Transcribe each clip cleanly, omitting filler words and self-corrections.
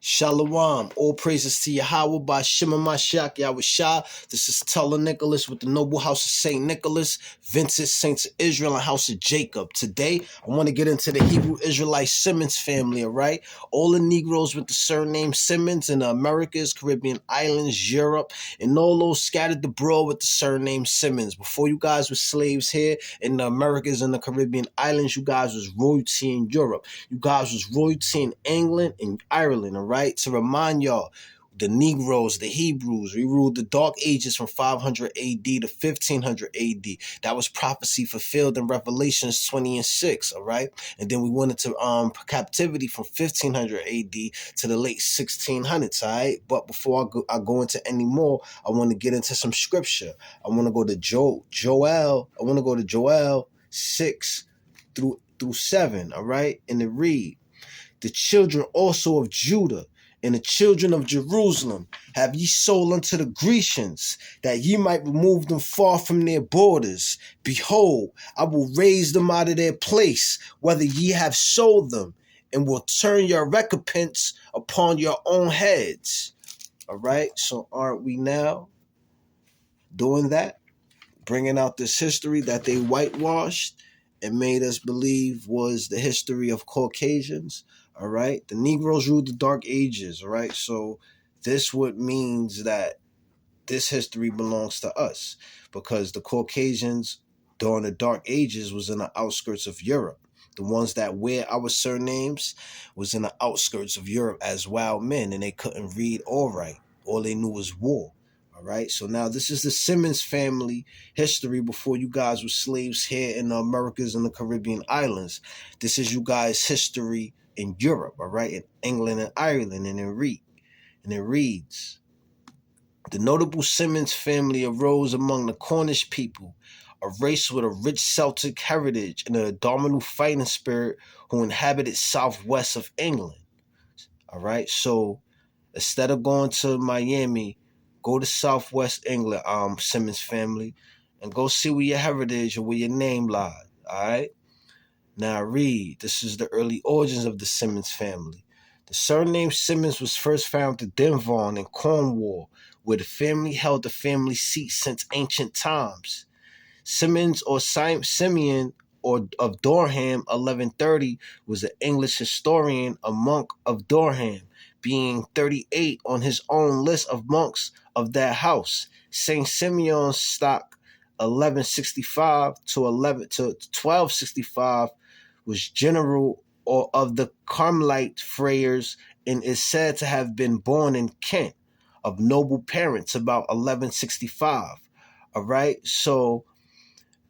Shalom. All praises to Yahweh by Shema Mashiach Yahweh Shah. This is Teller Nicholas with the Noble House of St. Nicholas, Vincent Saints of Israel, and House of Jacob. Today, I want to get into the Hebrew Israelite Simmons family, all right? All the Negroes with the surname Simmons in the Americas, Caribbean islands, Europe, and all those scattered abroad with the surname Simmons. Before you guys were slaves here in the Americas and the Caribbean islands, you guys was royalty in Europe. You guys was royalty in England and Ireland, all right? To remind y'all, the Negroes, the Hebrews, we ruled the Dark Ages from 500 AD to 1500 AD. That was prophecy fulfilled in Revelations 20 and 6, all right? And then we went into captivity from 1500 AD to the late 1600s, all right? But before I go into any more, I want to get into some scripture. I want to go to Joel 6 through 7, all right? And it read, the children also of Judah and the children of Jerusalem have ye sold unto the Grecians, that ye might remove them far from their borders. Behold, I will raise them out of their place, whether ye have sold them, and will turn your recompense upon your own heads. All right, so aren't we now doing that? Bringing out this history that they whitewashed and made us believe was the history of Caucasians. All right. The Negroes ruled the Dark Ages. All right. So this would means that this history belongs to us, because the Caucasians during the Dark Ages was in the outskirts of Europe. The ones that wear our surnames was in the outskirts of Europe as wild men, and they couldn't read or write. All they knew was war. All right, so now this is the Simmons family history before you guys were slaves here in the Americas and the Caribbean islands. This is you guys' history in Europe, all right, in England and Ireland, and it reads, the notable Simmons family arose among the Cornish people, a race with a rich Celtic heritage and an indomitable fighting spirit who inhabited southwest of England. All right, so instead of going to Miami, go to Southwest England, Simmons family, and go see where your heritage or where your name lies. All right. Now read. This is the early origins of the Simmons family. The surname Simmons was first found at Denvaugh in Cornwall, where the family held the family seat since ancient times. Simmons or Simeon or of Dorham, 1130, was an English historian, a monk of Dorham, being 38 on his own list of monks of that house. Saint Simeon's stock, 1165 to 1265, was general or of the Carmelite friars, and is said to have been born in Kent of noble parents about 1165. All right, so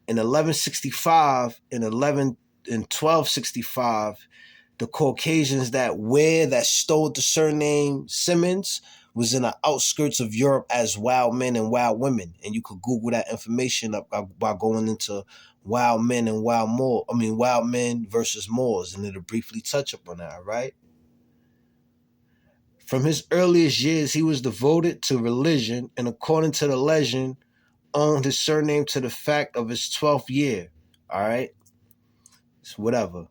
in 1165 and 1265, the Caucasians that stole the surname Simmons was in the outskirts of Europe as wild men and wild women. And you could Google that information up by going into wild men and wild men versus Moors, and it'll briefly touch upon that, all right? From his earliest years, he was devoted to religion, and according to the legend, owned his surname to the fact of his 12th year, all right? It's whatever.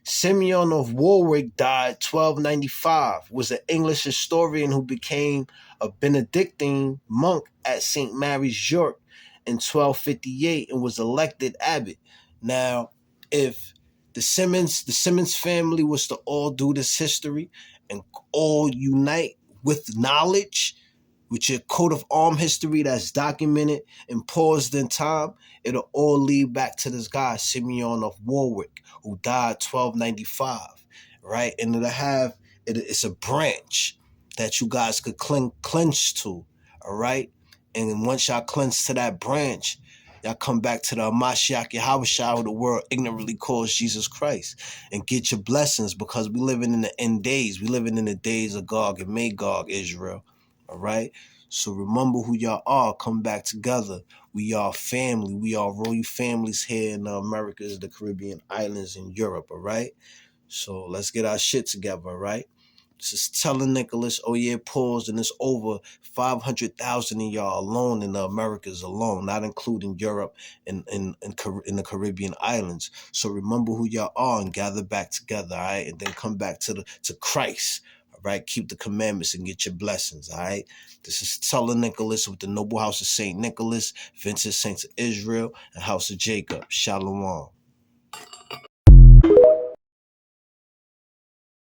Simeon of Warwick died 1295, was an English historian who became a Benedictine monk at St. Mary's, York in 1258 and was elected abbot. Now, if the Simmons family was to all do this history and all unite with knowledge, with your coat of arm history that's documented and paused in time, it'll all lead back to this guy, Simeon of Warwick, who died 1295, right? And it's a branch that you guys could clench to, all right? And once y'all clench to that branch, y'all come back to the Mashiach Yahweh Shah, who the world ignorantly calls Jesus Christ, and get your blessings, because we living in the end days. We living in the days of Gog and Magog, Israel. All right. So remember who y'all are. Come back together. We are family. We are royal families here in the Americas, the Caribbean islands, and Europe. All right. So let's get our shit together. All right. This is telling Nicholas. Oh yeah, pause. And it's over 500,000 of y'all alone in the Americas alone, not including Europe and in the Caribbean islands. So remember who y'all are and gather back together. All right. And then come back to Christ. right? Keep the commandments and get your blessings, all right? This is Tuller Nicholas with the Noble House of St. Nicholas, Vincent Saints of Israel, and House of Jacob. Shalom.